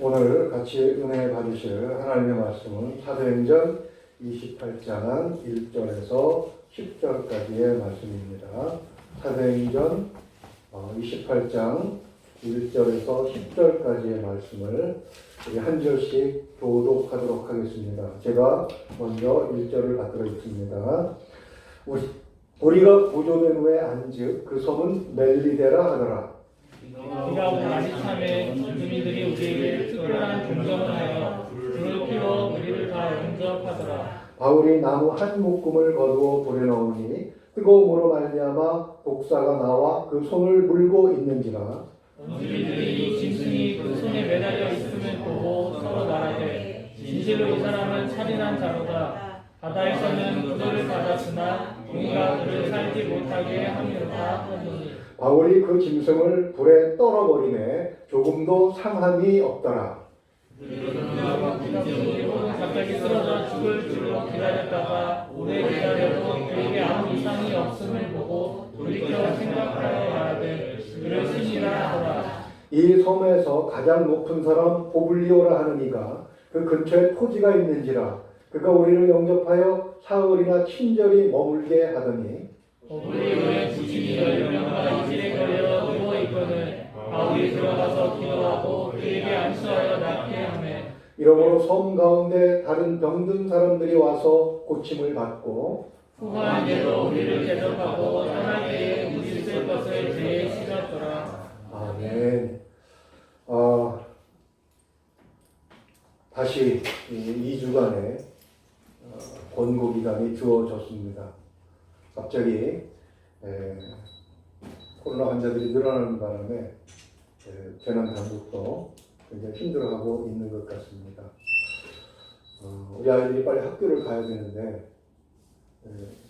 오늘 같이 은혜 받으실 하나님의 말씀은 사도행전 28장 1절에서 10절까지의 말씀입니다. 사도행전 28장 1절에서 10절까지의 말씀을 우리 한 절씩 교독하도록 하겠습니다. 제가 먼저 1절을 받들어 있습니다. 우리가 보존된 후에 안즉 그 섬은 멜리데라 하더라. 비가 오는 아침에 주민들이 우리에게 특별한 동정을 하여 불을 피워 우리를 다 영접하더라. 바울이 나무 한 묶음을 거두어 불에 넣으니 뜨거움으로 말미암아 독사가 나와 그 손을 물고 있는지라. 주민들이 짐승이 그 손에 매달려 있음을 보고 서로 말하되 진실로 이 사람은 살인한 자로다. 바다에서는 그들을 받았으나 우리가 그를 살지 못하게 함이로다 하니. 바울이 그 짐승을 불에 떨어버리매 조금도 상함이 없더라. 갑자기 쓰러져 죽을 줄로 기다렸다가 오래 기다려도 그에게 아무 이상이 없음을 보고 돌이켜 생각하여 말하되 그를 신이라 하더라. 이 섬에서 가장 높은 사람 보블리오라 하는 이가 그 근처에 토지가 있는지라. 그가 우리를 영접하여 사흘이나 친절히 머물게 하더니 보블리오의 부친이 10명과 이질에 걸려 누워있거늘 바울이 들어가서 기도하고 그에게 안수하여 낫게 하매 이러므로 섬 가운데 다른 병든 사람들이 와서 고침을 받고 후한 예로 우리를 대접하고 떠나게 우리 있을 것을 제시하더라. 아멘. 다시 2주간의 권고 기간이 주어졌습니다. 갑자기 코로나 환자들이 늘어나는 바람에 재난 당국도 굉장히 힘들어하고 있는 것 같습니다. 우리 아이들이 빨리 학교를 가야 되는데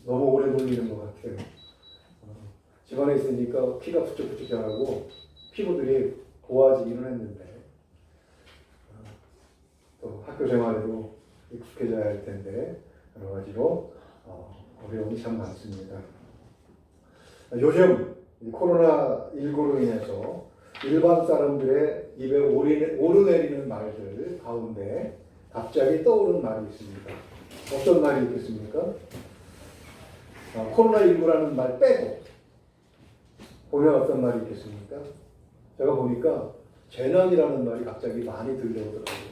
너무 오래 걸리는 것 같아요. 집안에 있으니까 피가 부쩍부쩍 자라고 피부들이 고와지기는 했는데 또 학교 생활에도 익숙해져야 할 텐데 여러 가지로 어려움이 참 많습니다. 요즘 코로나19로 인해서 일반 사람들의 입에 오르내리는 말들 가운데 갑자기 떠오르는 말이 있습니다. 어떤 말이 있겠습니까? 코로나19라는 말 빼고 보면 어떤 말이 있겠습니까? 제가 보니까 재난이라는 말이 갑자기 많이 들려오더라고요.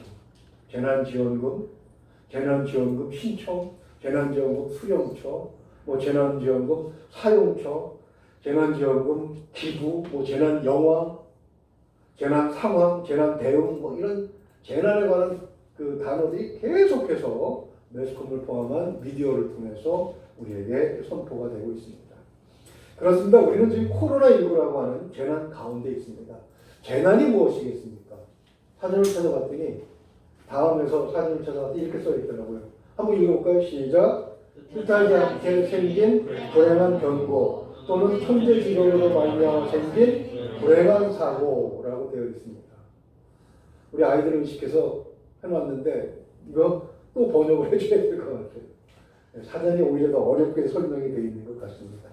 재난지원금 신청, 재난지원금 수령처, 재난지원금 사용처, 재난지원금 기부, 재난영화, 재난상황, 재난대응, 이런 재난에 관한 그 단어들이 계속해서 매스컴을 포함한 미디어를 통해서 우리에게 선포가 되고 있습니다. 그렇습니다. 우리는 지금 코로나19라고 하는 재난 가운데 있습니다. 재난이 무엇이겠습니까? 사전을 찾아봤더니 다음에서 사전을 찾아봤더니 이렇게 써있더라고요. 한번 읽어볼까요? 시작. 뜻하지 않게 생긴 불행한 경고 또는 천재지변으로 말미암아 생긴 불행한 사고라고 되어 있습니다. 우리 아이들을 의식해서 해놨는데 이거 또 번역을 해줘야 될 것 같아요. 사전이 오히려 더 어렵게 설명이 되어 있는 것 같습니다.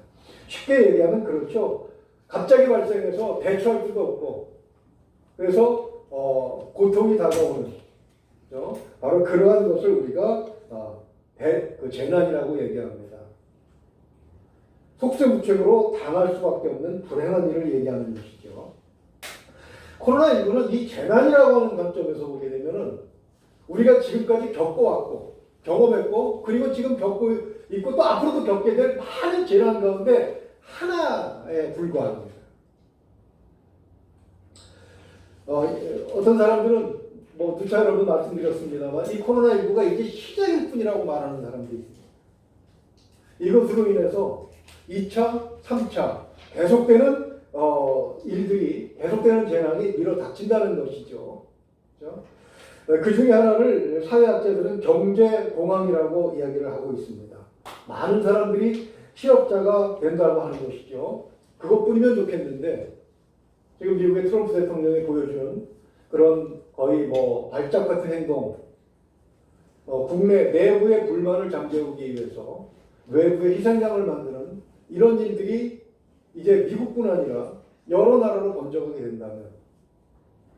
쉽게 얘기하면 그렇죠. 갑자기 발생해서 대처할 수도 없고 그래서 고통이 다가오는 바로 그러한 것을 우리가 재난이라고 얘기합니다. 속세무책으로 당할 수밖에 없는 불행한 일을 얘기하는 것이죠. 코로나19는 이 재난이라고 하는 관점에서 보게 되면은 우리가 지금까지 겪어왔고 경험했고 그리고 지금 겪고 있고 또 앞으로도 겪게 될 많은 재난 가운데 하나에 불과합니다. 어떤 사람들은 누차 여러 번 말씀드렸습니다만 이 코로나19가 이제 시작일 뿐이라고 말하는 사람들이 있습니다. 이것으로 인해서 2차, 3차 계속되는 일들이 계속되는 재난이 밀어 닥친다는 것이죠. 그렇죠? 그 중에 하나를 사회학자들은 경제공황이라고 이야기를 하고 있습니다. 많은 사람들이 실업자가 된다고 하는 것이죠. 그것뿐이면 좋겠는데 지금 미국의 트럼프 대통령이 보여주는 그런 거의 발작 같은 행동, 국내 내부의 불만을 잠재우기 위해서 외부의 희생양을 만드는 이런 일들이 이제 미국뿐 아니라 여러 나라로 번져가게 된다면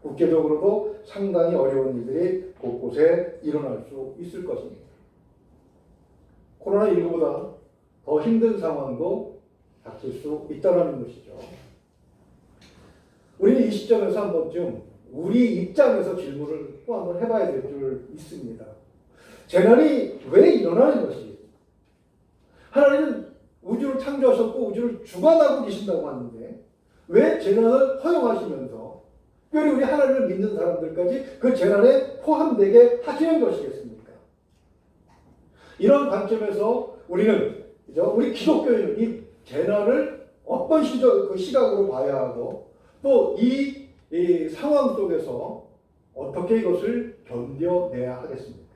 국제적으로도 상당히 어려운 일들이 곳곳에 일어날 수 있을 것입니다. 코로나19보다 더 힘든 상황도 닥칠 수 있다는 것이죠. 우리는 이 시점에서 한 번쯤 우리 입장에서 질문을 또 한번 해봐야 될 줄 있습니다. 재난이 왜 일어나는 것이? 하나님은 우주를 창조하셨고 우주를 주관하고 계신다고 하는데 왜 재난을 허용하시면서 특별히 우리 하나님을 믿는 사람들까지 그 재난에 포함되게 하시는 것이겠습니까? 이런 관점에서 우리는 우리 기독교인은 이 재난을 어떤 시각으로 봐야 하고 또 이 상황 속에서 어떻게 이것을 견뎌내야 하겠습니까?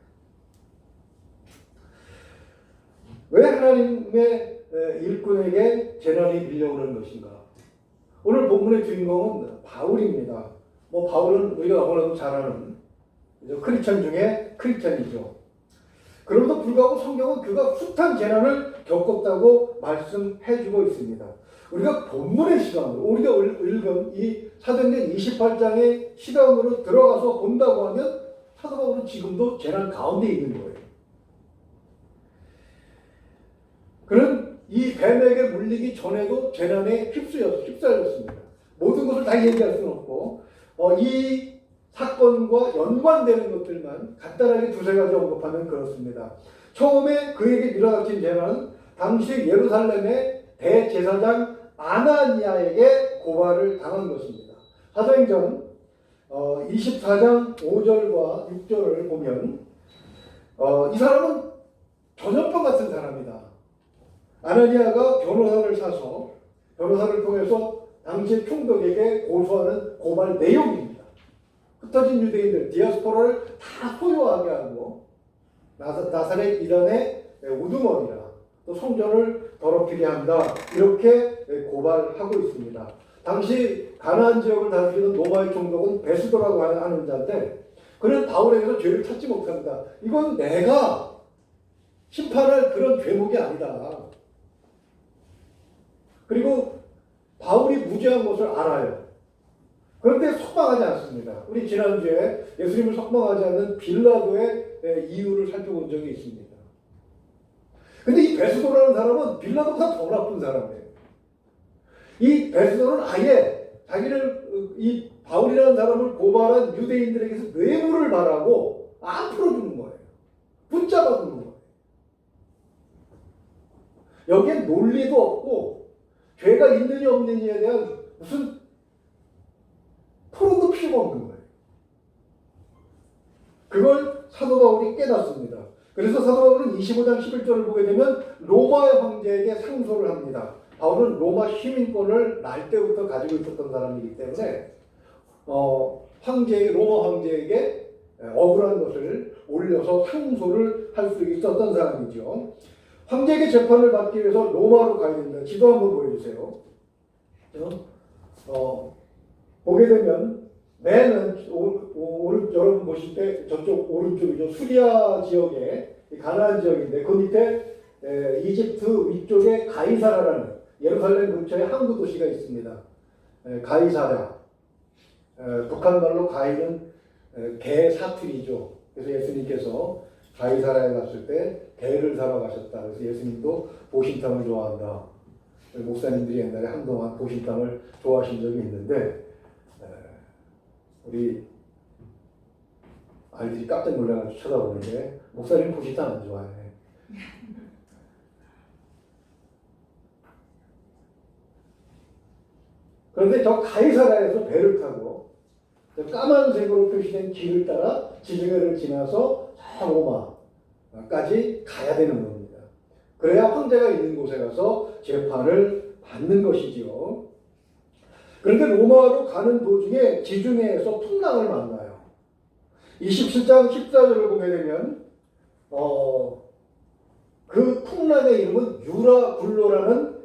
왜 하나님의 일꾼에게 재난이 밀려오는 것인가? 오늘 본문의 주인공은 바울입니다. 바울은 우리가 너무나도 잘 아는 크리스천 중에 크리스천이죠. 그럼에도 불구하고 성경은 그가 숱한 재난을 겪었다고 말씀해주고 있습니다. 우리가 본문의 시간으로 우리가 읽은 이 사도행전 28장의 시간으로 들어가서 본다고 하면 사도 바울은 지금도 재난 가운데 있는 거예요. 그는 이 뱀에게 물리기 전에도 재난에 휩싸였습니다. 모든 것을 다 얘기할 수는 없고 이 사건과 연관되는 것들만 간단하게 두세 가지 언급하면 그렇습니다. 처음에 그에게 일어닥친 재난은 당시 예루살렘의 대제사장 아나니아에게 고발을 당한 것입니다. 사도행전 24장 5절과 6절을 보면 이 사람은 전염병 같은 사람이다. 아나니아가 변호사를 사서 변호사를 통해서 당시 총독에게 고소하는 고발 내용입니다. 흩어진 유대인들, 디아스포라를 다 소유하게 하고 나사렛 이단의 우두머리라 또 성전을 더럽히게 한다 이렇게 고발하고 있습니다. 당시 가나안 지역을 다스리는 로마의 총독은 베스도라고 하는 자인데 그는 바울에게서 죄를 찾지 못합니다. 이건 내가 심판할 그런 죄목이 아니다. 그리고 바울이 무죄한 것을 알아요. 그런데 석방하지 않습니다. 우리 지난주에 예수님을 석방하지 않는 빌라도의 이유를 살펴본 적이 있습니다. 근데 이 베스도라는 사람은 빌라도보다 더 나쁜 사람이에요. 이 베스도는 아예 자기를 이 바울이라는 사람을 고발한 유대인들에게서 뇌물을 바라고 안 풀어주는 거예요. 붙잡아두는 거예요. 여기엔 논리도 없고 죄가 있느냐 없느냐에 대한 무슨 토론도 필요가 없는 거예요. 그걸 사도 바울이 깨닫습니다. 그래서 사도 바울은 25장 11절을 보게 되면 로마의 황제에게 상소를 합니다. 바울은 로마 시민권을 날 때부터 가지고 있었던 사람이기 때문에 로마 황제에게 억울한 것을 올려서 상소를 할 수 있었던 사람이죠. 황제에게 재판을 받기 위해서 로마로 가야 됩니다. 지도 한번 보여주세요. 보게 되면 맨은 여러분 보실 때 저쪽 오른쪽이죠. 수리아 지역에 가나안 지역인데 그 밑에 이집트 위쪽에 가이사라라는 예루살렘 근처에 항구 도시가 있습니다. 가이사라. 북한 말로 가이는 개 사투리죠. 그래서 예수님께서 가이사라에 갔을 때 개를 사러 가셨다. 그래서 예수님도 보신탕을 좋아한다. 목사님들이 옛날에 한동안 보신탕을 좋아하신 적이 있는데 우리 아이들이 깜짝 놀라가지고 쳐다보는데 목사님 보신탕 안 좋아해. 그런데 저 가이사라에서 배를 타고 저 까만색으로 표시된 길을 따라 지중해를 지나서 저 로마까지 가야 되는 겁니다. 그래야 황제가 있는 곳에 가서 재판을 받는 것이지요. 그런데 로마로 가는 도중에 지중해에서 풍랑을 만나요. 27장 14절을 보게 되면 그 풍랑의 이름은 유라굴로라는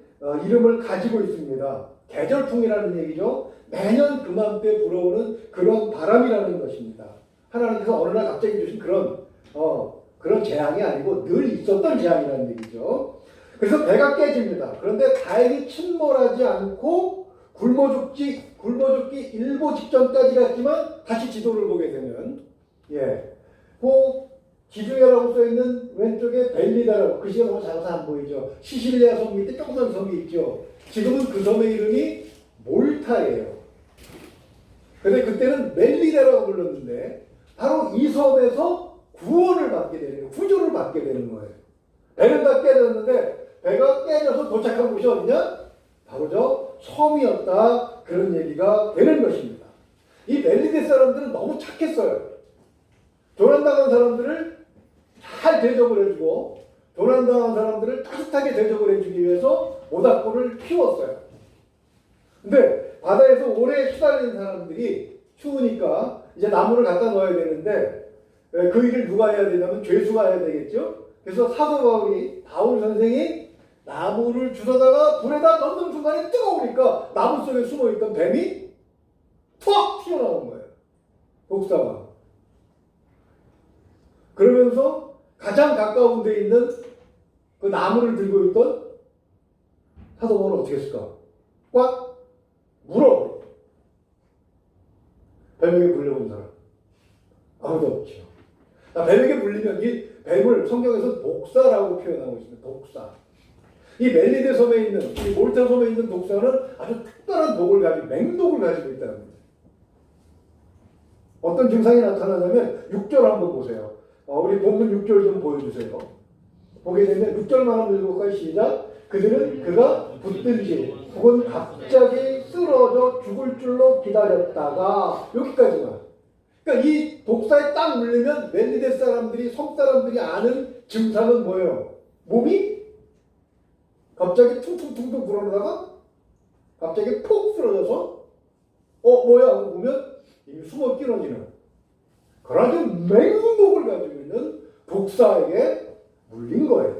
이름을 가지고 있습니다. 계절풍이라는 얘기죠. 매년 그맘때 불어오는 그런 바람이라는 것입니다. 하나님께서 어느 날 갑자기 주신 그런 재앙이 아니고 늘 있었던 재앙이라는 얘기죠. 그래서 배가 깨집니다. 그런데 다행히 침몰하지 않고 굶어 죽기 일보 직전까지 갔지만 다시 지도를 보게 되면 그 지중해라고 써있는 왼쪽에 벨리다라고 글씨가 너무 작아서 안 보이죠. 시실리아 섬 밑에 조그만 섬이 있죠. 지금은 그 섬의 이름이 몰타예요. 근데 그때는 멜리다라고 불렀는데 바로 이 섬에서 구원을 받게 되는 거예요. 구조를 받게 되는 거예요. 배는 다 깨졌는데 배가 깨져서 도착한 곳이 어디냐? 바로 저 섬이었다. 그런 얘기가 되는 것입니다. 이 멜리데 사람들은 너무 착했어요. 조난당한 사람들을 잘 대접을 해주고 조난당한 사람들을 따뜻하게 대접을 해주기 위해서 모닥불을 피웠어요. 근데 바다에서 오래 시달린 사람들이 추우니까 이제 나무를 갖다 놓아야 되는데 그 일을 누가 해야 되냐면 죄수가 해야 되겠죠. 그래서 사도 바울 선생이 나무를 주워다가 불에다 넣는 순간에 뜨거우니까 나무 속에 숨어있던 뱀이 툭 튀어나온 거예요. 독사가. 그러면서 가장 가까운 데 있는 그 나무를 들고 있던 사도 바울은 어떻게 했을까? 꽉 물어. 뱀에게 물려본 사람 아무도 없죠. 뱀에게 물리면 이 뱀을 성경에서 독사라고 표현하고 있습니다. 독사. 이 멜리데 섬에 있는, 이 몰타 섬에 있는 독사는 아주 특별한 독을 가지고, 맹독을 가지고 있다는 거예요. 어떤 증상이 나타나냐면 6절 한번 보세요. 우리 본문 6절 좀 보여주세요. 보게 되면 6절만 한번 읽어볼까요? 시작. 그들은 그가 붙든지 혹은 갑자기 쓰러져 죽을 줄로 기다렸다가 여기까지만. 그러니까 이 독사에 딱 물리면 멜리데 사람들이, 섬 사람들이 아는 증상은 뭐예요? 몸이 갑자기 퉁퉁퉁퉁 불어나다가 갑자기 폭 쓰러져서 뭐야 하고 보면 이미 숨어 끼어지는 그런 아주 맹독을 가지고 있는 독사에게 물린 거예요.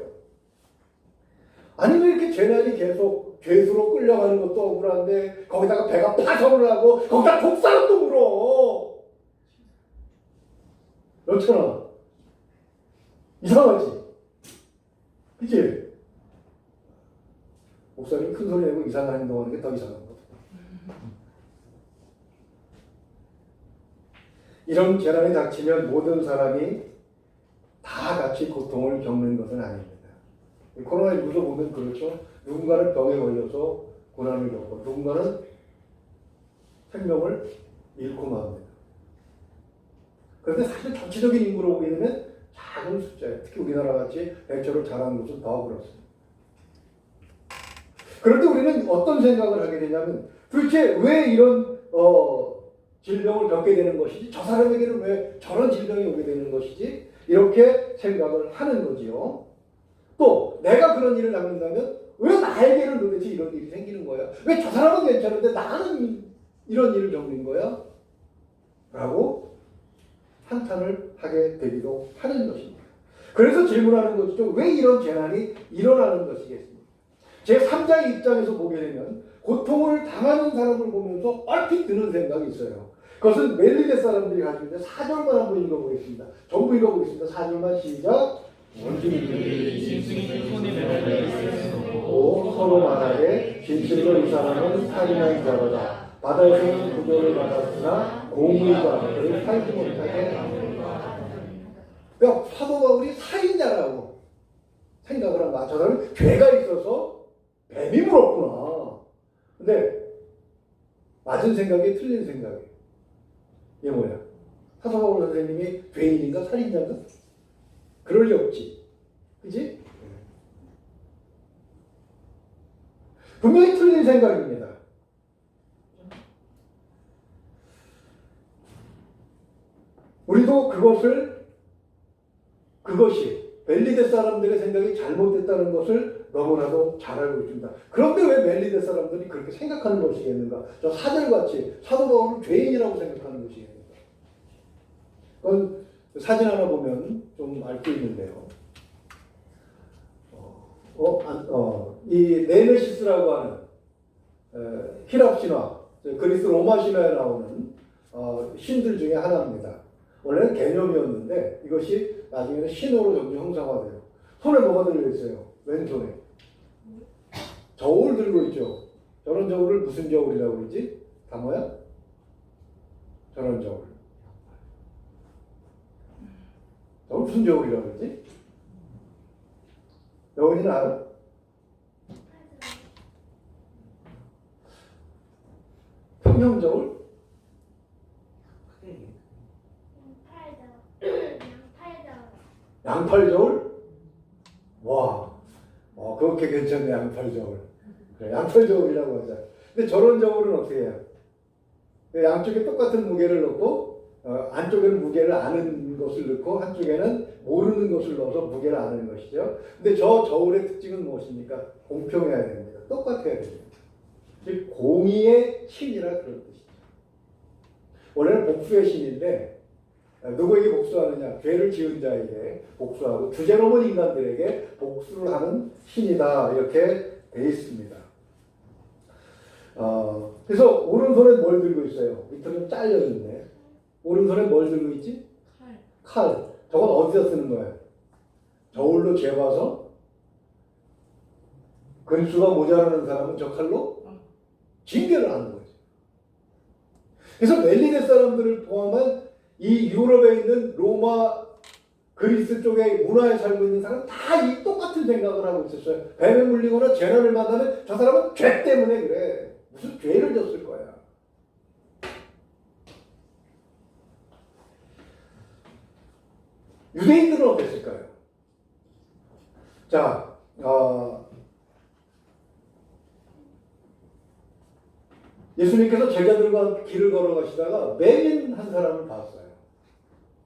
아니면 이렇게 죄난이 계속 죄수로 끌려가는 것도 억울한데 거기다가 배가 파손을 하고 거기다 독사를 또 물어. 그렇잖아. 이상하지? 그치? 목사님 큰 소리 내고 이상한 행동하는 게 더 이상한 거다. 이런 재난이 닥치면 모든 사람이 다 같이 고통을 겪는 것은 아닙니다. 코로나19도 보면 그렇죠. 누군가는 병에 걸려서 고난을 겪고 누군가는 생명을 잃고 맙니다. 그런데 사실 전체적인 인구로 보게 되면 작은 숫자예요. 특히 우리나라 같이 대처를 잘하는 곳은 더 그렇습니다. 그런데 우리는 어떤 생각을 하게 되냐면 도대체 왜 이런 질병을 겪게 되는 것이지? 저 사람에게는 왜 저런 질병이 오게 되는 것이지? 이렇게 생각을 하는 거지요. 또 내가 그런 일을 당한다면 왜 나에게는 도대체 이런 일이 생기는 거야? 왜 저 사람은 괜찮은데 나는 이런 일을 겪는 거야? 라고 한탄을 하게 되기도 하는 것입니다. 그래서 질문하는 것이죠. 왜 이런 재난이 일어나는 것이겠습니까? 제3자의 입장에서 보게 되면 고통을 당하는 사람을 보면서 얼핏 드는 생각이 있어요. 그것은 멜리데 사람들이 가지고 있는 4절만 한번 읽어보겠습니다. 전부 읽어보겠습니다. 4절만 시작. 원주민들이 짐승이 손에 매달려 있으면 보고 서로 말하되 진실로 이 사람은 살인한 자로다. 바다에서는 구조를 받았으나 공의가 그를 살지 못하게 합니다. 그러니까 사도 바울이 살인자라고 생각을 한 거야. 저 사람은 죄가 있어서 뱀이 물었구나. 근데 맞은 생각이 틀린 생각이에요. 이게 뭐야? 사도 바울 선생님이 죄인인가 살인자인가? 그럴 리 없지. 그치? 분명히 틀린 생각입니다. 우리도 그것이 멜리데 사람들의 생각이 잘못됐다는 것을 너무나도 잘 알고 있습니다. 그런데 왜 멜리데 사람들이 그렇게 생각하는 것이겠는가? 저 사절같이 사도 바울을 죄인이라고 생각하는 것이겠는가? 그건 사진 하나 보면 좀 알 수 있는데요. 이 네메시스라고 하는 히랍 신화, 그리스 로마 신화에 나오는 신들 중에 하나입니다. 원래는 개념이었는데 이것이 나중에는 신호로 점점 형상화돼요. 손에 뭐가 들려있어요? 왼손에. 저울 들고 있죠. 저런 저울을 무슨 저울이라고 그러지? 다모야? 저런 저울. 저걸 무슨 저울이라고 그러지? 여운이는 알아? 평형 저울? 양팔 저울? 와, 그렇게 괜찮네, 양팔 저울. 그래, 양팔 저울이라고 하자. 근데 저런 저울은 어떻게 해요? 양쪽에 똑같은 무게를 넣고, 안쪽에는 무게를 아는 것을 넣고, 한쪽에는 모르는 것을 넣어서 무게를 아는 것이죠. 근데 저 저울의 특징은 무엇입니까? 공평해야 됩니다. 똑같아야 됩니다. 즉, 공의의 신이라 그런 뜻이죠. 원래는 복수의 신인데, 누구에게 복수하느냐? 죄를 지은 자에게 복수하고 주제 넘은 인간들에게 복수를 하는 신이다. 이렇게 되어 있습니다. 그래서 오른손에 뭘 들고 있어요? 밑으로 좀 잘려 있네. 오른손에 뭘 들고 있지? 칼. 저건 어디서 쓰는 거예요? 저울로 재봐서 근수가 모자라는 사람은 저 칼로 징계를 하는 거죠. 그래서 멜리네 사람들을 포함한 이 유럽에 있는 로마, 그리스 쪽의 문화에 살고 있는 사람은 다 이 똑같은 생각을 하고 있었어요. 뱀에 물리거나 재난을 만나면 저 사람은 죄 때문에 그래. 무슨 죄를 졌을 거야. 유대인들은 어땠을까요? 자, 예수님께서 제자들과 길을 걸어가시다가 맹인 한 사람을 봤어요.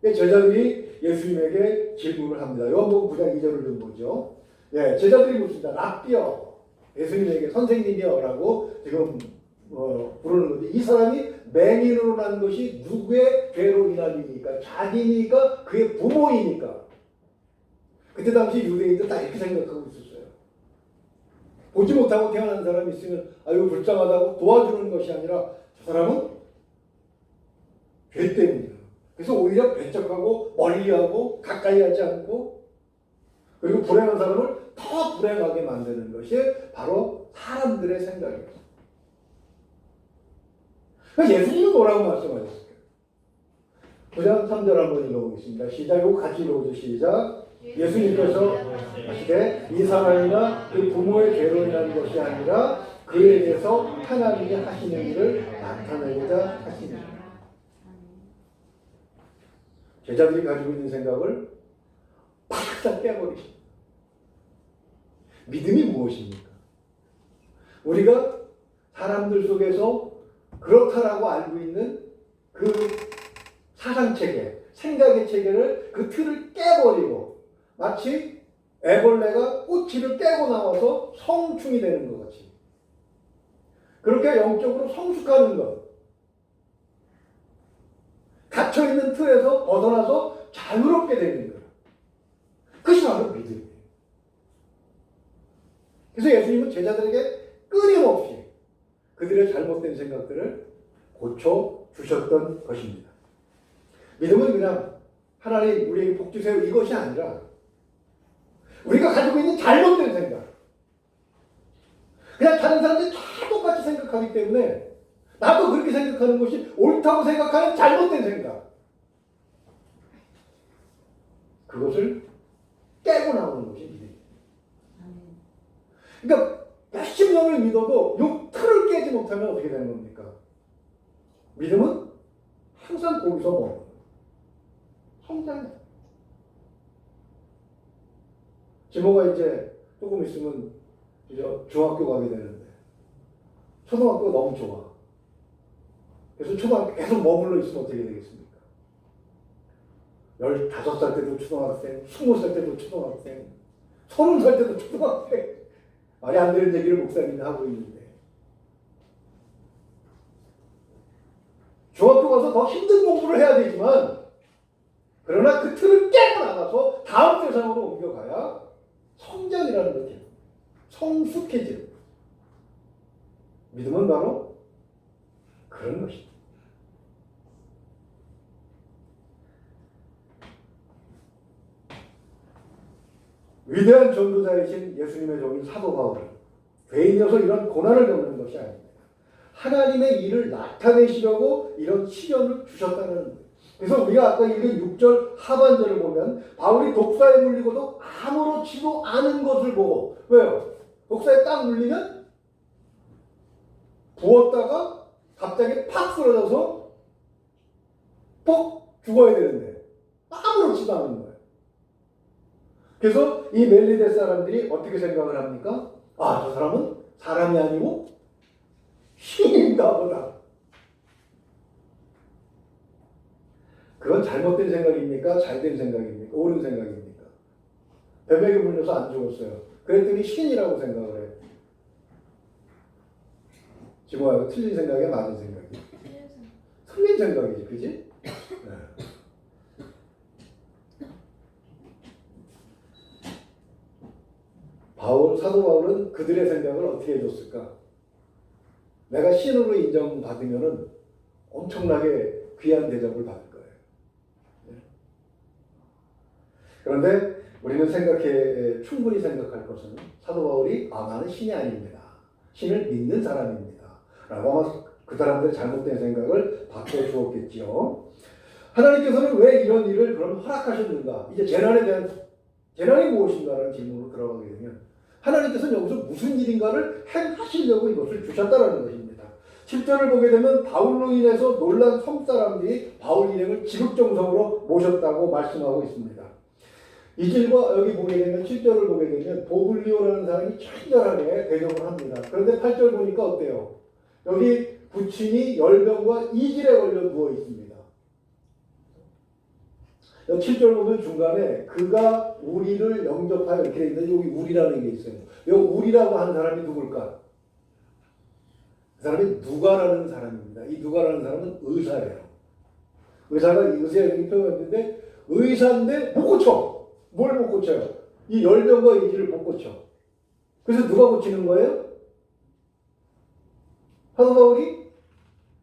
제자들이 예수님에게 질문을 합니다. 요한복음 9장 2절을 좀 보죠. 예, 제자들이 묻습니다. 랍비여, 예수님에게 선생님이여라고 지금 부르는 건데, 이 사람이 맹인으로 난 것이 누구의 죄로 인함이니까? 자기니까? 그의 부모이니까? 그때 당시 유대인들 다 이렇게 생각하고 있었어요. 보지 못하고 태어난 사람이 있으면 아유 불쌍하다고 도와주는 것이 아니라 저 사람은 죄 때문이야. 그래서 오히려 배척하고 멀리하고 가까이 하지 않고, 그리고 불행한 사람을 더 불행하게 만드는 것이 바로 사람들의 생각입니다. 그러니까 예수님은 뭐라고 말씀하셨을까요? 9장 3절 한번 읽어보겠습니다. 시작. 이거 같이 읽어보죠. 시작. 예수님께서 하시되 이 사람이나 그 부모의 죄로 인한 것이 아니라 그에 대해서 하나님이 하시는 일을 나타내고자 하시니라. 제자들이 가지고 있는 생각을 팍 깨버리십니다. 믿음이 무엇입니까? 우리가 사람들 속에서 그렇다라고 알고 있는 그 사상체계, 생각의 체계를, 그 틀을 깨버리고 마치 애벌레가 꼬치를 깨고 나와서 성충이 되는 것 같이 그렇게 영적으로 성숙하는 것, 갇혀있는 틀에서 벗어나서 자유롭게 되는 것, 그것이 바로 믿음이에요. 그래서 예수님은 제자들에게 끊임없이 그들의 잘못된 생각들을 고쳐주셨던 것입니다. 믿음은 그냥 하나님 우리에게 복 주세요 이것이 아니라 우리가 가지고 있는 잘못된 생각, 그냥 다른 사람들이 다 똑같이 생각하기 때문에 나도 그렇게 생각하는 것이 옳다고 생각하는 잘못된 생각, 그것을 깨고 나오는 것이 믿음이에요. 그러니까 몇십 년을 믿어도 이 틀을 깨지 못하면 어떻게 되는 겁니까? 믿음은 항상 거기서 뭐 성장해. 지모가 이제 조금 있으면 이제 중학교 가게 되는데 초등학교가 너무 좋아. 그래서 초등학교 계속 머물러 있으면 어떻게 되겠습니까? 15살 때도 초등학생, 20살 때도 초등학생, 30살 때도 초등학생. 말이 안 되는 얘기를 목사님이 하고 있는데 중학교 가서 더 힘든 공부를 해야 되지만 그러나 그 틀을 깨고 나가서 다음 세상으로 옮겨가야 성장이라는 거죠. 성숙해지는 거죠. 믿음은 바로 그런 것입니다. 위대한 전도자이신 예수님의 종인 사도 바울은 죄인이어서 이런 고난을 겪는 것이 아닙니다. 하나님의 일을 나타내시려고 이런 시련을 주셨다는 거예요. 그래서 우리가 아까 읽은 6절 하반절을 보면 바울이 독사에 물리고도 아무렇지도 않은 것을 보고, 왜요? 독사에 딱 물리면 부었다가 갑자기 팍 쓰러져서 퍽 죽어야 되는데 아무렇지도 않은 거예요. 그래서 이 멜리데 사람들이 어떻게 생각을 합니까? 아, 저 사람은 사람이 아니고 신인가 보다. 그건 잘못된 생각입니까? 잘된 생각입니까? 옳은 생각입니까? 뱀에게 물려서 안 죽었어요. 그랬더니 신이라고 생각을 해요. 지모하고 틀린 생각이야, 맞은 생각이야? 틀린 생각이지, 그지? 네. 사도 바울은 그들의 생각을 어떻게 해줬을까? 내가 신으로 인정받으면은 엄청나게 귀한 대접을 받을 거예요. 그런데 우리는 충분히 생각할 것은 사도 바울이 나는 신이 아닙니다. 신을 믿는 사람입니다. 라고 아마 그 사람들의 잘못된 생각을 바꿔주었겠지요. 하나님께서는 왜 이런 일을 그럼 허락하셨는가? 이제 재난이 무엇인가라는 질문으로 들어가게 되면 하나님께서는 여기서 무슨 일인가를 행하시려고 이것을 주셨다는 것입니다. 7절을 보게 되면 바울로 인해서 놀란 섬사람들이 바울 일행을 지극정성으로 모셨다고 말씀하고 있습니다. 2절과 여기 보게 되면 7절을 보게 되면 보블리오라는 사람이 친절하게 대접을 합니다. 그런데 8절 보니까 어때요? 여기 부친이 열병과 이질에 걸려 누워 있습니다. 7절 보면 중간에 그가 우리를 영접하여 이렇게 있는데 여기 우리라는 게 있어요. 이 우리라고 하는 사람이 누굴까? 그 사람이 누가라는 사람입니다. 이 누가라는 사람은 의사예요. 의사가 의사에게 표현했는데 의사인데 못 고쳐. 뭘 못 고쳐요? 이 열병과 이질을 못 고쳐. 그래서 누가 고치는 거예요? 사도 바울이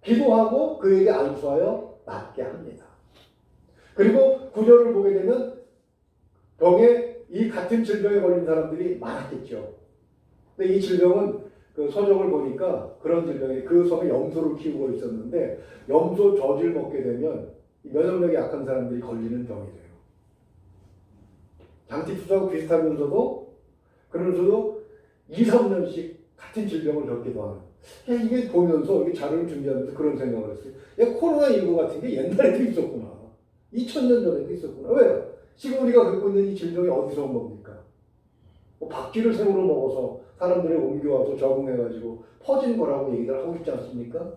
기도하고 그에게 안수하여 낫게 합니다. 그리고 9절을 보게 되면 병에 이 같은 질병에 걸린 사람들이 많았겠죠. 근데 이 질병은 그 서적을 보니까 그런 질병이 그 섬에 염소를 키우고 있었는데 염소 젖을 먹게 되면 면역력이 약한 사람들이 걸리는 병이 돼요. 장티푸스하고 비슷하면서도 그러면서도 2, 3년씩 같은 질병을 겪기도 하는. 이게 보면서 이게 자료를 준비하면서 그런 생각을 했어요. 코로나19 같은 게 옛날에도 있었구나. 2000년 전에도 있었구나. 왜요? 지금 우리가 겪고 있는 이 질병이 어디서 온 겁니까? 박쥐를 생으로 먹어서 사람들이 옮겨와서 적응해가지고 퍼진 거라고 얘기를 하고 있지 않습니까?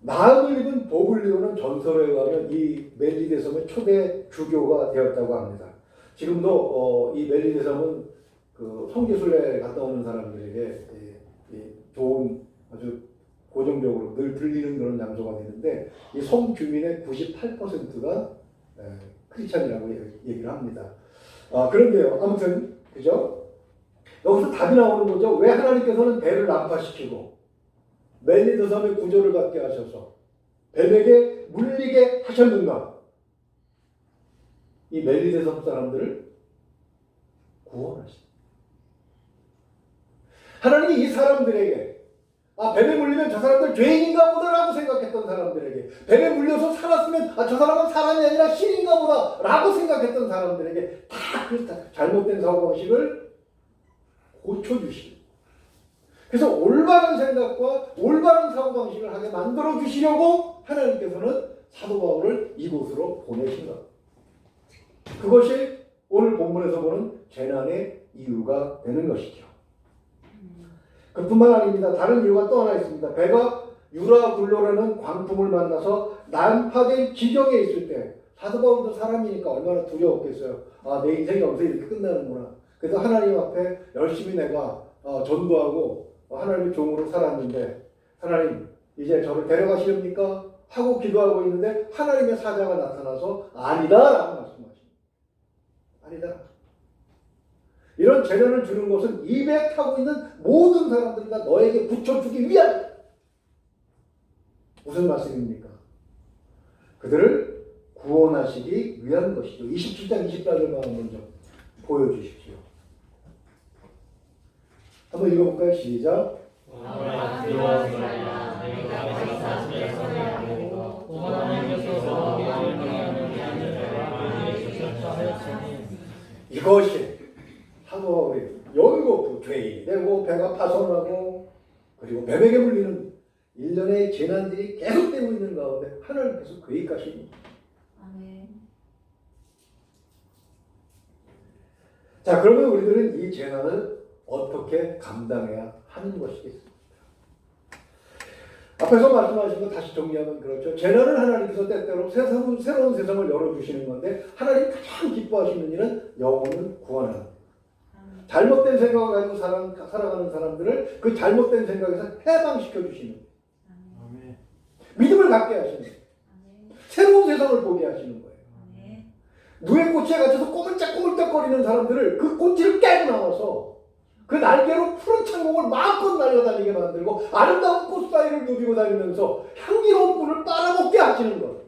나음을 입은 보블리오는 전설에 의하면 이 멜리데 섬의 초대 주교가 되었다고 합니다. 지금도 이 멜리데 섬은 그 성지순례 갔다 오는 사람들에게 좋은 아주 고정적으로 늘 들리는 그런 장소가 되는데 이 섬 주민의 98%가 크리스찬이라고 얘기를 합니다. 그런데요, 아무튼 그죠? 여기서 답이 나오는 거죠. 왜 하나님께서는 배를 난파시키고 멜리데 섬의 구조를 갖게 하셔서 뱀에게 물리게 하셨는가? 이 멜리데 섬 사람들을 구원하십니다. 하나님이 이 사람들에게 뱀에 물리면 저 사람들 죄인인가 보다라고 생각했던 사람들에게 뱀에 물려서 살았으면 저 사람은 사람이 아니라 신인가 보다라고 생각했던 사람들에게 다 그 잘못된 사고방식을 고쳐주시고 그래서 올바른 생각과 올바른 사고방식을 하게 만들어 주시려고 하나님께서는 사도 바울을 이곳으로 보내신 것. 그것이 오늘 본문에서 보는 재난의 이유가 되는 것이죠. 그뿐만 아닙니다. 다른 이유가 또 하나 있습니다. 배가 유라굴로라는 광풍을 만나서 난파된 지경에 있을 때 사도 바울도 사람이니까 얼마나 두려웠겠어요. 내 인생이 여기서 이렇게 끝나는구나. 그래서 하나님 앞에 열심히 내가 전도하고 하나님의 종으로 살았는데 하나님 이제 저를 데려가시렵니까? 하고 기도하고 있는데 하나님의 사자가 나타나서 아니다 라고 말씀하십니다. 아니다. 이런 재난을 주는 것은 입에 타고 있는 모든 사람들이 다 너에게 붙여주기 위한 무슨 말씀입니까? 그들을 구원하시기 위한 것이죠. 27장 24절만 한번 좀 보여주십시오. 한번 읽어볼까요? 시작. 이것이 사도 바울이 열고 죄인이 되고 배가 파손하고 그리고 뱀에게 물리는 일련의 재난들이 계속되고 있는 가운데 하나님께서 계획하신. 아멘. 자, 그러면 우리들은 이 재난을 어떻게 감당해야 하는 것이겠습니까? 앞에서 말씀하신 거 다시 정리하면 그렇죠. 재난은 하나님께서 때때로 새로운 세상을 열어주시는 건데 하나님 가장 기뻐하시는 일은 영혼을 구원하는 거예요. 잘못된 생각을 가지고 살아가는 사람들을 그 잘못된 생각에서 해방시켜 주시는 거예요. 아멘. 믿음을 갖게 하시는 거예요. 아멘. 새로운 세상을 보게 하시는 거예요. 아멘. 누에 꽃에 갇혀서 꼬물짝꼬물짝거리는 사람들을 그 꼬치를 깨고 나와서 그 날개로 푸른 창공을 마음껏 날려다니게 만들고 아름다운 꽃 사이를 누비고 다니면서 향기로운 꿀을 빨아먹게 하시는 것.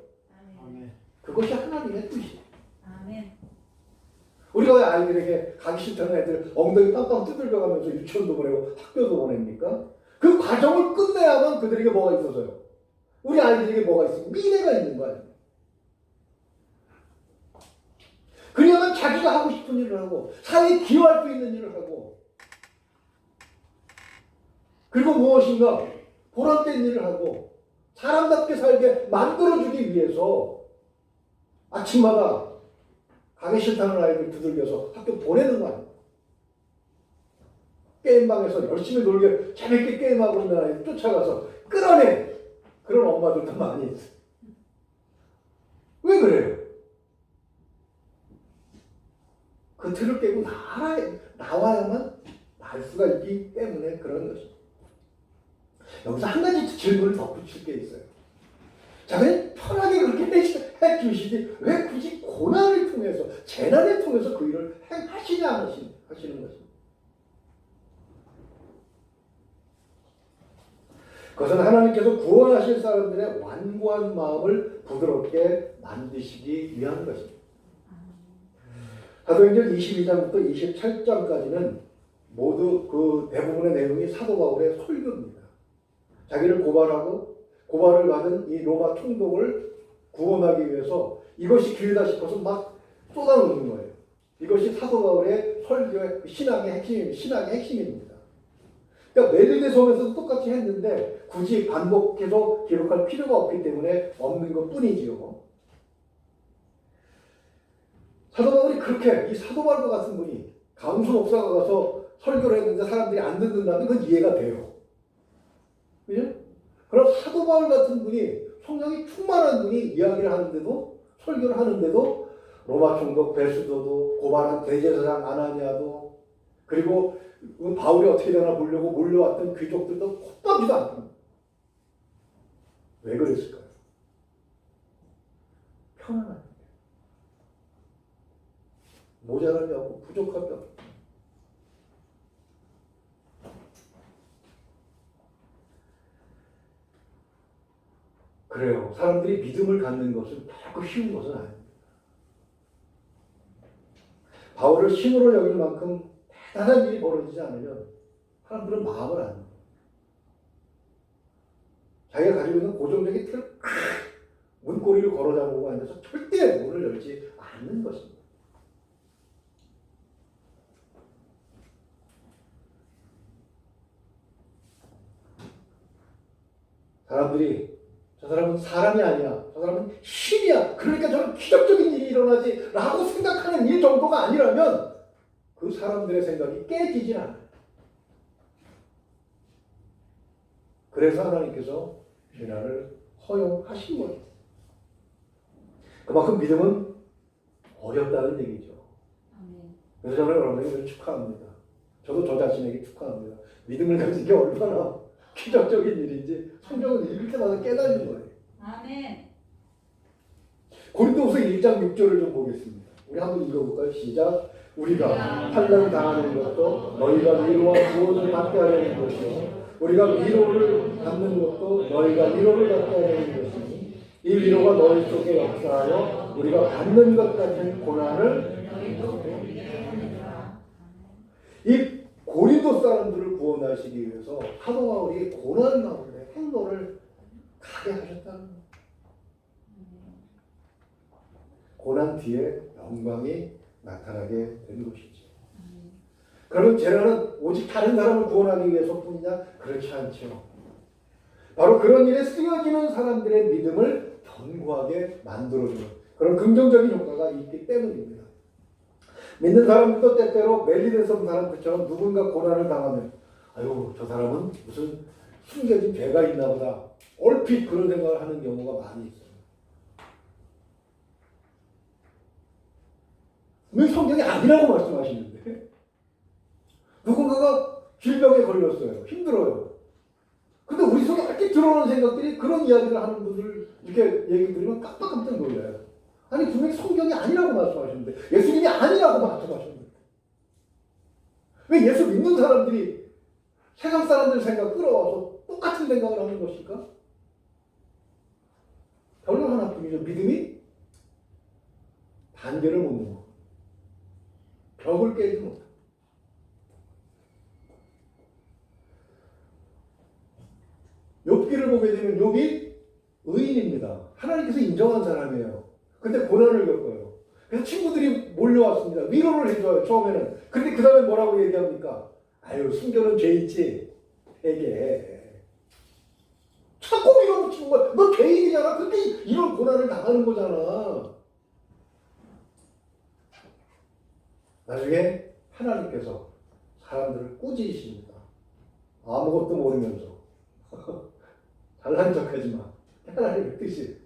아멘. 그것이 하나님의 뜻이에요. 아멘. 우리가 왜 아이들에게 가기 싫다는 애들 엉덩이 빵빵 두들겨가면서 유치원도 보내고 학교도 보냅니까? 그 과정을 끝내야만 그들에게 뭐가 있어서요. 우리 아이들에게 뭐가 있습니까? 미래가 있는 거 아니에요. 그래야만 자기가 하고 싶은 일을 하고 사회에 기여할 수 있는 일을 하고 그리고 무엇인가 보람된 일을 하고 사람답게 살게 만들어주기 위해서 아침마다 가기 싫다는 아이들 두들겨서 학교 보내는 거 아니에요. 게임방에서 열심히 놀게 재밌게 게임하고 있는 아이들 쫓아가서 끌어내 그런 엄마들도 많이 있어요. 왜 그래요? 그 틀을 깨고 나와야만 날 수가 있기 때문에 그런 것입니다. 여기서 한 가지 질문을 덧붙일 게 있어요. 자, 그냥 편하게 그렇게 해주시지 왜 굳이 고난을 통해서 재난을 통해서 그 일을 하시냐 안 하시는 것입니다. 그것은 하나님께서 구원하실 사람들의 완고한 마음을 부드럽게 만드시기 위한 것입니다. 사도행전 22장부터 27장까지는 모두 그 대부분의 내용이 사도 바울의 설교입니다. 자기를 고발을 받은 이 로마 총독을 구원하기 위해서 이것이 기회다 싶어서 막 쏟아놓는 거예요. 이것이 사도 바울의 설교의 신앙의 핵심입니다. 그러니까 메드베 섬에서도 똑같이 했는데 굳이 반복해서 기록할 필요가 없기 때문에 없는 것 뿐이지요. 사도 바울이 그렇게 이 사도 바울과 같은 분이 강수 목사가 가서 설교를 했는데 사람들이 안 듣는다면 그건 이해가 돼요. 그죠? 그럼 사도 바울 같은 분이 성령이 충만한 분이 이야기를 하는데도 설교를 하는데도 로마 총독 베스도도 고발한 대제사장 아나니아도 그리고 바울이 어떻게 되나 보려고 몰려왔던 귀족들도 콧박이도 않습니다. 왜 그랬을까요? 편안하니까. 모자람이 없고 부족함이 없고. 그래요. 사람들이 믿음을 갖는 것은 결코 쉬운 것은 아닙니다. 바울을 신으로 여길 만큼 대단한 일이 벌어지지 않으면 사람들은 마음을 안 해요. 자기가 가지고 있는 고정적인 틀을 문고리를 걸어 잠그고 앉아서 절대 문을 열지 않는 것입니다. 사람들이 저 사람은 사람이 아니야. 저 사람은 신이야. 그러니까 저는 기적적인 일이 일어나지 라고 생각하는 일 정도가 아니라면 그 사람들의 생각이 깨지질 않아요. 그래서 하나님께서 재난을 허용하신 거예요. 그만큼 믿음은 어렵다는 얘기죠. 그래서 저는 여러분에게 축하합니다. 저도 저 자신에게 축하합니다. 믿음을 가진 게 얼마나 기적적인 일인지 성경을 읽을 때마다 깨닫는 거예요. 아멘. 고린도후서 1장 6절을 좀 보겠습니다. 우리 한번 읽어볼까요? 시작. 우리가 환난 당하는 것도 너희가 위로와 구원을 받게 하려는 것이요 우리가 위로를 받는 것도 너희가 위로를 받게 하려는 것이니 이 위로가 너희 속에 역사하여 우리가 받는 것 같은 고난을 이 고린도 사람들을 구원하시기 위해서 사도 바울이 고난 가운데 행로를 가게 하셨다는 거예요. 고난 뒤에 영광이 나타나게 된 것이죠. 그러면 재난은 오직 다른 사람을 구원하기 위해서뿐이냐? 그렇지 않죠. 바로 그런 일에 쓰여지는 사람들의 믿음을 견고하게 만들어주는 그런 긍정적인 효과가 있기 때문입니다. 믿는 사람들도 때때로 멜리데성 사람들처럼 누군가 고난을 당하면 아유 저 사람은 무슨 숨겨진 죄가 있나 보다 얼핏 그런 생각을 하는 경우가 많이 있어요. 왜 성경이 아니라고 말씀하시는데 누군가가 질병에 걸렸어요. 힘들어요. 근데 우리 속에 이렇게 들어오는 생각들이 그런 이야기를 하는 분들 이렇게 얘기 들으면 깜빡깜짝 놀라요. 아니 분명히 성경이 아니라고 말씀하셨는데 예수님이 아니라고 말씀하셨는데 왜 예수 믿는 사람들이 세상 사람들 생각 끌어와서 똑같은 생각을 하는 것일까? 결론 하나뿐이죠. 믿음이 단계를 못 넘어. 벽을 깨지 못해. 욥기를 보게 되면 욥이 의인입니다. 하나님께서 인정한 사람이에요. 근데 고난을 겪어요. 그래서 친구들이 몰려왔습니다. 위로를 해줘요, 처음에는. 근데 그 다음에 뭐라고 얘기합니까? 아유, 숨겨놓은 죄 있지? 되게. 자꾸 밀어붙이는 거야. 너 죄인이잖아. 근데 이런 고난을 당하는 거잖아. 나중에 하나님께서 사람들을 꾸짖으십니다. 아무것도 모르면서. 잘난 척하지 마. 하나님의 뜻이.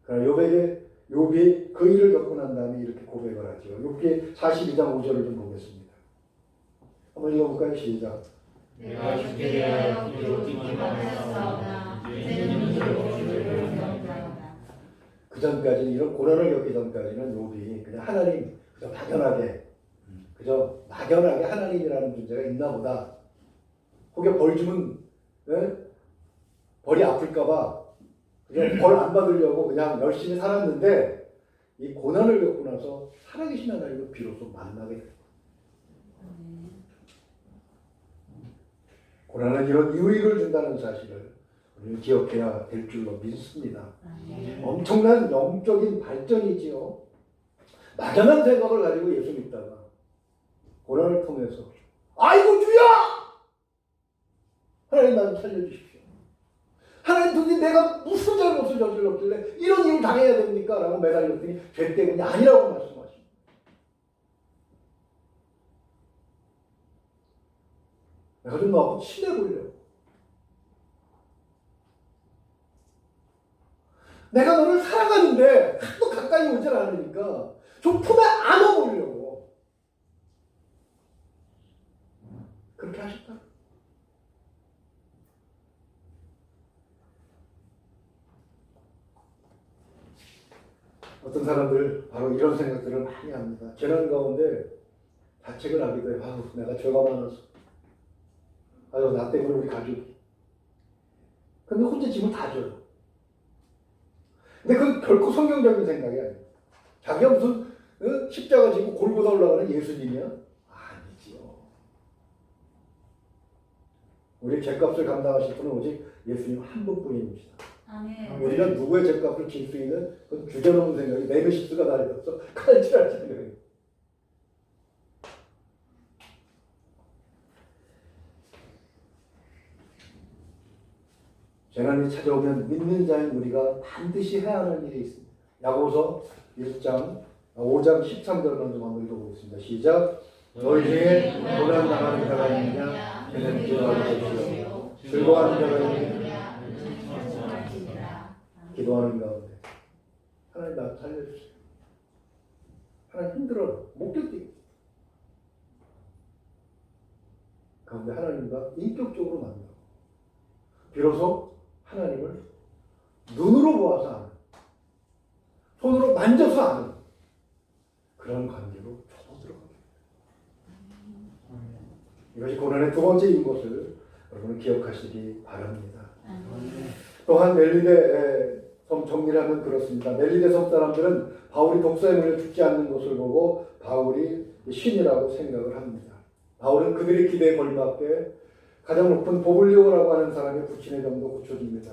욥이 그 일을 겪고 난 다음에 이렇게 고백을 하죠. 욥기 42장 5절을 좀 보겠습니다. 한번 읽어볼까요? 시작. 내가 주께 대하여 기도 듣기만 하였사오나 이제는 주를 배우리이다. 그 전까지는 이런 고난을 겪기 전까지는 욥이 그냥 하나님 그저 막연하게 하나님이라는 존재가 있나 보다. 혹여 벌 주면 벌이 아플까봐 그냥 벌 안 받으려고 그냥 열심히 살았는데 이 고난을 겪고 나서 살아계신 하나님을 비로소 만나게 됩니다. 고난은 이런 유익을 준다는 사실을 우리는 기억해야 될 줄로 믿습니다. 엄청난 영적인 발전이지요. 막연한 생각을 가지고 예수 믿다가 고난을 통해서 아이고 주야! 하나님 나를 살려주십시오. 하나님 도대체 내가 무슨 잘못을 저질렀길래 이런 일을 당해야 됩니까? 라고 매달렸더니 죄 때문이 아니라고 말씀하십니다. 내가 좀 너하고 친해 보이려고. 내가 너를 사랑하는데 하도 가까이 오질 않으니까 좀 품에 안아보려고. 그렇게 하셨다. 어떤 사람들 바로 이런 생각들을 많이 합니다. 재난 가운데 자책을 하기도 해요. 아유, 내가 죄가 많아서. 아유, 나 때문에 우리 가족이. 근데 혼자 짐을 다 져요. 근데 그건 결코 성경적인 생각이 아니에요. 자기가 무슨 십자가 지고 골고다 올라가는 예수님이야? 아니지요. 우리 죄값을 감당하실 분은 오직 예수님 한 분뿐입니다. 아멘. 우리가 누구의 죄값을 질 수 있는 그건 주저넘은 생각이 네메시스가 나리었어. 칼질할 생각이. 재난이 찾아오면 믿는 자인 우리가 반드시 해야 하는 일이 있습니다. 야고보서 1장 5장 13절만 좀 한번 읽어보겠습니다. 시작. 너희 중에 고난 당하는 자가 있느냐? 그는 기도하는 것이요. 즐거워하는 자가 있느냐? 기도하는 가운데 하나님 나 살려주세요. 하나님 힘들어요. 못 견디겠어요. 가운데 하나님과 인격적으로 만나고 비로소 하나님을 눈으로 보아서 아는, 손으로 만져서 아는 그런 관계로 접어들어갑니다. 이것이 고난의 두 번째인 것을 여러분은 기억하시기 바랍니다. 또한 멜리데 섬 정리를 하면 그렇습니다. 멜리데 섬 사람들은 바울이 독사에 물려 죽지 않는 것을 보고 바울이 신이라고 생각을 합니다. 바울은 그들의 기대에 걸맞게 가장 높은 보블리오라고 하는 사람의 부친의 병도 고쳐줍니다.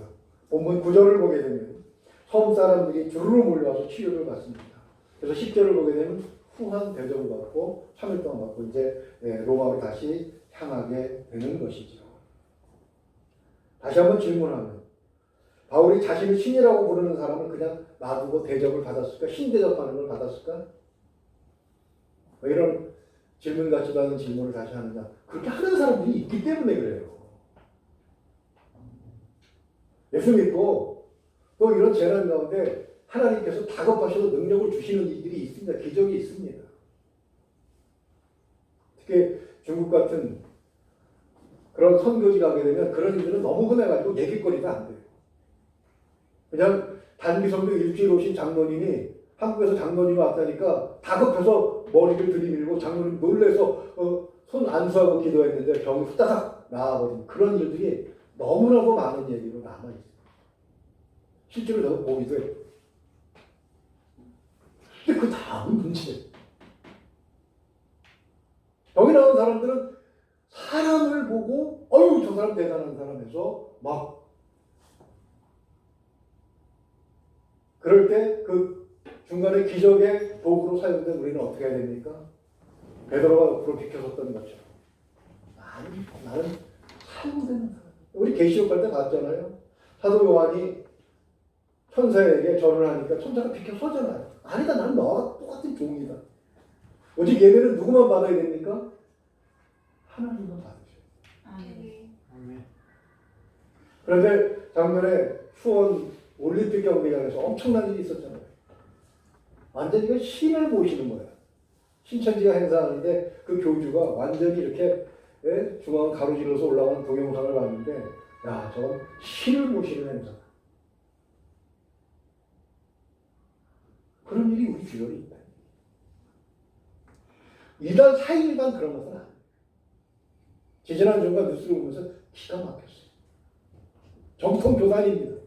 본문 9절을 보게 되면 섬 사람들이 주르르 몰려와서 치료를 받습니다. 그래서 10절을 보게 되면 후한 대접을 받고 3일 동안 받고 이제 로마로 다시 향하게 되는 것이죠. 다시 한번 질문하면 바울이 자신을 신이라고 부르는 사람은 그냥 놔두고 대접을 받았을까? 신 대접하는 걸 받았을까? 뭐 이런 질문 같지도 않은 질문을 다시 하느냐. 그렇게 하는 사람들이 있기 때문에 그래요. 예수 믿고 또 이런 재난 가운데 하나님께서 다급하셔서 능력을 주시는 일들이 있습니다. 기적이 있습니다. 특히 중국 같은 그런 선교지 가게 되면 그런 일들은 너무 흔해가지고 얘기거리도 안 돼요. 그냥 단기성도 일주일 오신 장로님이 한국에서 장로님이 왔다니까 다급해서 머리를 들이밀고 장로님 놀래서 손 안수하고 기도했는데 병이 후다닥 나아버린 그런 일들이 너무나도 많은 얘기로 남아있어요. 실제로 저도 보기도 해요. 근데 그 다음은 문제예요. 여기 나온 사람들은 사람을 보고 어휴 저 사람 대단한 사람에서 막 그럴 때 그 중간에 기적의 도구로 사용된 우리는 어떻게 해야 됩니까? 베드로가 옆으로 비켜섰던 것처럼 나는 사용되는 사람. 우리 계시록 할 때 봤잖아요. 사도 요한이 천사에게 절을 하니까 천사가 비켜서잖아요. 아니다 나는 너와 똑같은 종이다. 오직 예배는 누구만 받아야 됩니까? 하나님만 받으셔야 돼요. 그런데 작년에 수원 올림픽 경기장에서 엄청난 일이 있었잖아요. 완전히 그 신을 보시는 거야. 신천지가 행사하는데 그 교주가 완전히 이렇게 중앙 가로질러서 올라가는 동영상을 봤는데 야 저건 신을 보시는 행사다. 그런 일이 우리 주변에 있다. 2달 4일간 그런 것은 아니에요. 지지난 주간 뉴스를 보면서 기가 막혔어요. 정통 교단입니다.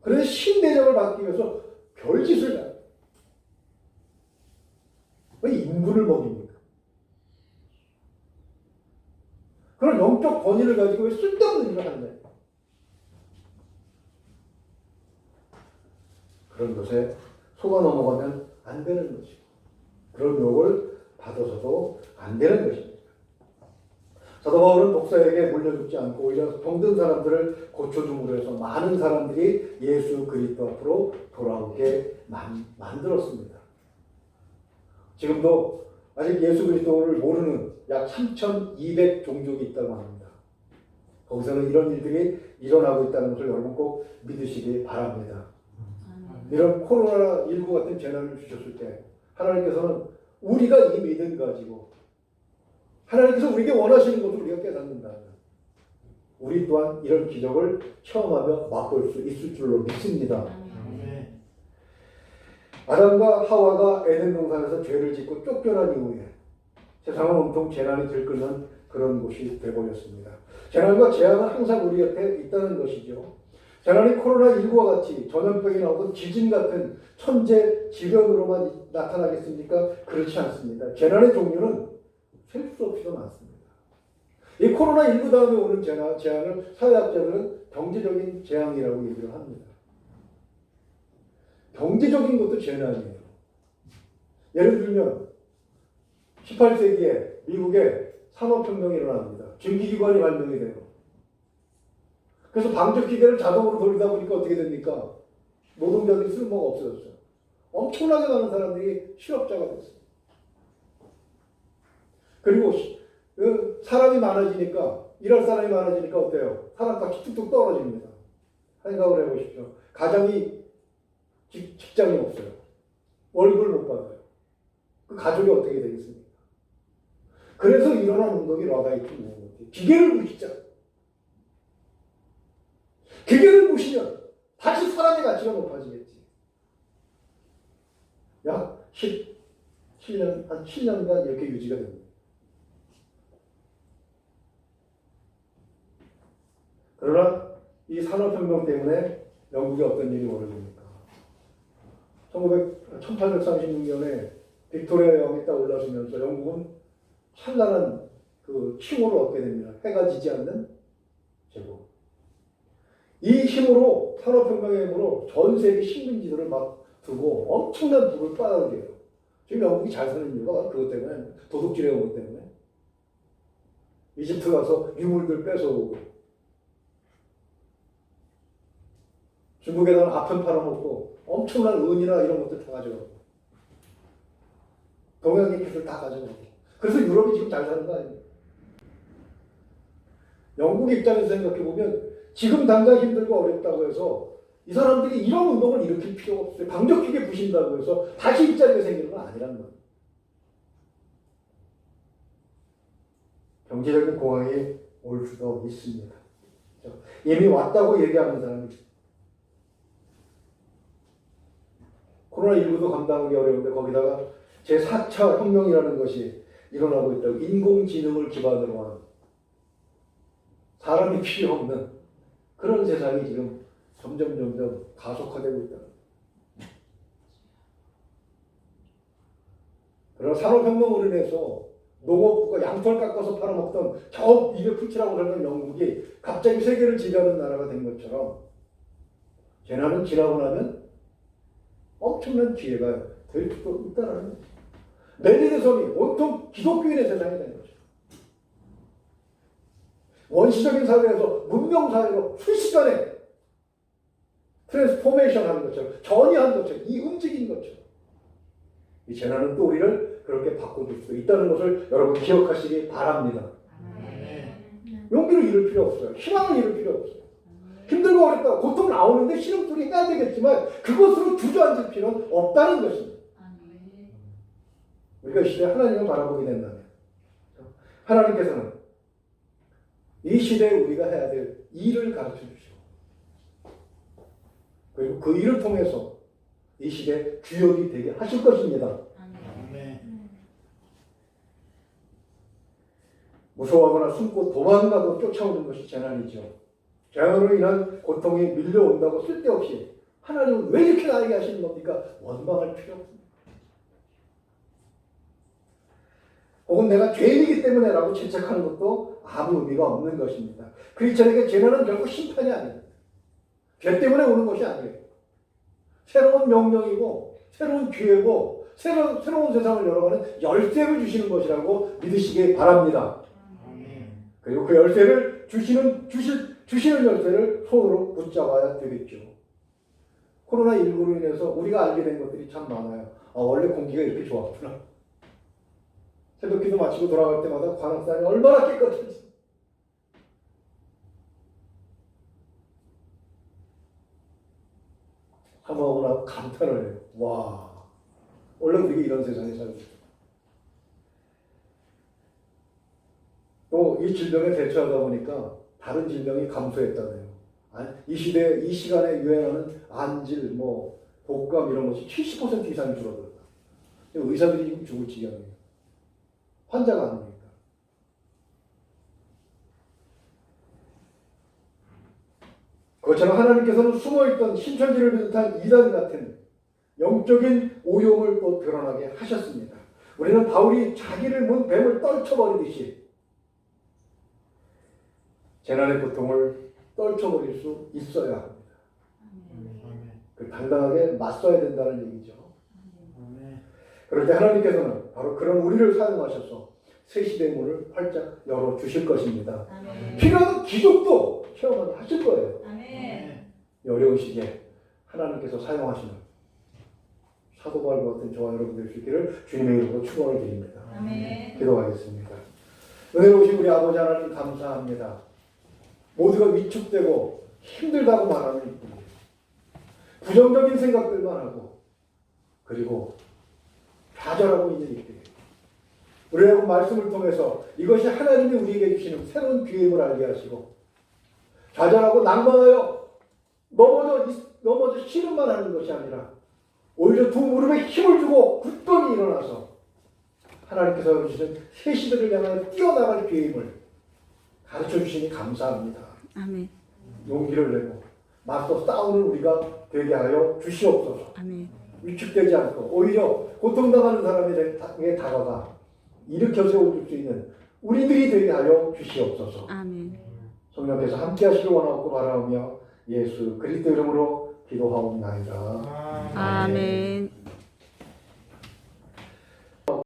그래서 신대접을 받기 위해서 별짓을 해요. 왜 인구를 먹입니까? 그런 영적 권위를 가지고 왜 쓸데없는 일을 하느냐. 그런 것에 속아 넘어가면 안 되는 것이고 그런 욕을 받아서도 안 되는 것입니다. 사도 바울은 독사에게 물려 죽지 않고 오히려 병든 사람들을 고쳐줌으로 해서 많은 사람들이 예수 그리스도 앞으로 돌아오게 만들었습니다. 지금도 아직 예수 그리스도를 모르는 약 3,200 종족이 있다고 합니다. 거기서는 이런 일들이 일어나고 있다는 것을 여러분 꼭 믿으시기 바랍니다. 이런 코로나19 같은 재난을 주셨을 때 하나님께서는 우리가 이 믿음 가지고 하나님께서 우리에게 원하시는 것을 우리가 깨닫는다면 우리 또한 이런 기적을 체험하며 맛볼 수 있을 줄로 믿습니다. 아담과 하와가 에덴 동산에서 죄를 짓고 쫓겨난 이후에 세상은 온통 재난이 들끓는 그런 곳이 되어버렸습니다. 재난과 재앙은 항상 우리 곁에 있다는 것이죠. 재난이 코로나19와 같이 전염병이 나오고 지진 같은 천재 질병으로만 나타나겠습니까? 그렇지 않습니다. 재난의 종류는 셀 수 없이도 많습니다. 이 코로나19 다음에 오는 재앙을 사회학자들은 경제적인 재앙이라고 얘기를 합니다. 경제적인 것도 재난이에요. 예를 들면 18세기에 미국에 산업혁명이 일어납니다. 증기기관이 발명이 돼요. 그래서 방적기계를 자동으로 돌리다 보니까 어떻게 됩니까? 노동자들이 쓸모가 없어졌어요. 엄청나게 많은 사람들이 실업자가 됐어요. 그리고 사람이 많아지니까 일할 사람이 많아지니까 어때요? 사람값이 뚝뚝 떨어집니다. 생각을 해보십시오. 가장이 직장이 없어요. 월급을 못 받아요. 그 가족이 어떻게 되겠습니까? 그래서 일어난 운동이 러다이트 무브먼트. 기계를 부시자. 기계를 부시면 다시 사람의 가치가 높아지겠지. 약 7년, 한 7년간 이렇게 유지가 됩니다. 그러나 이 산업혁명 때문에 영국에 어떤 일이 벌어집니까? 1836년에 빅토리아 여왕이 딱 올라서면서 영국은 찬란한 그 칭호를 얻게 됩니다. 해가 지지 않는 제국. 이 힘으로 산업혁명의 힘으로 전 세계 식민지들을 막 두고 엄청난 부를 빨아들여요. 지금 영국이 잘 사는 이유가 그것 때문에, 도둑질해 온 것 때문에. 이집트 가서 유물들 뺏어오고, 중국에다가 아편 팔아먹고, 엄청난 은이나 이런 것들 다 가져가고, 동양의 기술 다 가져가고. 그래서 유럽이 지금 잘 사는 거 아니에요? 영국 입장에서 생각해보면 지금 당장 힘들고 어렵다고 해서 이 사람들이 이런 운동을 일으킬 필요가 없어요. 방적하게 부신다고 해서 다시 일자리가 생기는 건 아니라는 거예요. 경제적인 공황이 올 수도 있습니다. 이미 왔다고 얘기하는 사람이 코로나19도 감당하기 어려운데 거기다가 제4차 혁명이라는 것이 일어나고 있다고 인공지능을 기반으로 한 사람이 필요 없는 그런 세상이 지금 점점 가속화되고 있다. 그러나 산업혁명으로 인해서 농업부가 양털 깎아서 팔아먹던 저 200풀치라고 하는 영국이 갑자기 세계를 지배하는 나라가 된 것처럼 재난은 지나고 나면 엄청난 기회가 될 수도 있다는 거죠. 멜리드 섬이 온통 기독교인의 세상이 된 거죠. 원시적인 사회에서 문명사회로 순식간에 트랜스포메이션 하는 것처럼 전이한 것처럼 이 움직인 것처럼 이 재난은 또 우리를 그렇게 바꿔줄 수 있다는 것을 여러분 기억하시기 바랍니다. 용기를 잃을 필요 없어요. 희망을 잃을 필요 없어요. 힘들고 어렵다 고통 나오는데 신음소리 해야 되겠지만 그것으로 주저앉을 필요는 없다는 것입니다. 우리가 이 시대에 하나님을 바라보게 된다면 하나님께서는 이 시대에 우리가 해야 될 일을 가르쳐 주시고 그리고 그 일을 통해서 이 시대의 주역이 되게 하실 것입니다. 무서워하거나 숨고 도망가도 쫓아오는 것이 재난이죠. 재난으로 인한 고통이 밀려온다고 쓸데없이 하나님은 왜 이렇게 나에게 하시는 겁니까? 원망할 필요 없습니다. 혹은 내가 죄인이기 때문에 라고 채찍하는 것도 아무 의미가 없는 것입니다. 크리스천에게 재난은 결국 심판이 아닙니다. 죄 때문에 오는 것이 아니에요. 새로운 명령이고 새로운 기회고 새로운 세상을 열어가는 열쇠를 주시는 것이라고 믿으시기 바랍니다. 그리고 그 열쇠를 주시는 열쇠를 손으로 붙잡아야 되겠죠. 코로나19로 인해서 우리가 알게 된 것들이 참 많아요. 원래 공기가 이렇게 좋았구나. 새벽기도 마치고 돌아갈 때마다 관악산이 얼마나 깨끗한지. 사모하고 나서 감탄을 해요. 와, 원래 우리가 이런 세상에 살고 있어. 또 이 질병에 대처하다 보니까 다른 질병이 감소했다네요. 이 시간에 유행하는 안질, 독감 이런 것이 70% 이상이 줄어들었다. 의사들이 지금 죽을 지경이에요. 환자가 안 오니까. 그것처럼 하나님께서는 숨어있던 신천지를 비롯한 이단 같은 영적인 오용을 또 드러나게 하셨습니다. 우리는 바울이 자기를 문 뱀을 떨쳐버리듯이 재난의 고통을 떨쳐버릴 수 있어야 합니다. 당당하게 맞서야 된다는 얘기죠. 그럴 때 하나님께서는 바로 그런 우리를 사용하셔서 새 시대의 문을 활짝 열어주실 것입니다. 필요한 기적도 체험하게 하실 거예요. 이 어려운 시기에 하나님께서 사용하시는 사도 바울과 같은 저와 여러분 될 수 있기를 주님의 이름으로 축원을 드립니다. 기도하겠습니다. 은혜로우신 우리 아버지 하나님 감사합니다. 모두가 위축되고 힘들다고 말하는 이뿐이에요. 부정적인 생각들만 하고 그리고 좌절하고 있는 이때에 우리라고 말씀을 통해서 이것이 하나님이 우리에게 주시는 새로운 기회임을 알게 하시고 좌절하고 낭만하여 넘어져 씨름만 하는 것이 아니라 오히려 두 무릎에 힘을 주고 굳건히 일어나서 하나님께서 주시는 새 시대를 향하여 뛰어나갈 기회임을 가르쳐 주시니 감사합니다. 아멘. 용기를 내고 맞서 싸우는 우리가 되게 하여 주시옵소서. 아멘. 위축되지 않고 오히려 고통당하는 사람에게 다가가 일으켜 세워줄 수 있는 우리들이 되게 하여 주시옵소서. 아멘. 성령께서 함께 하시길 원하고 바라오며 예수 그리스도 이름으로 기도하옵나이다. 아멘.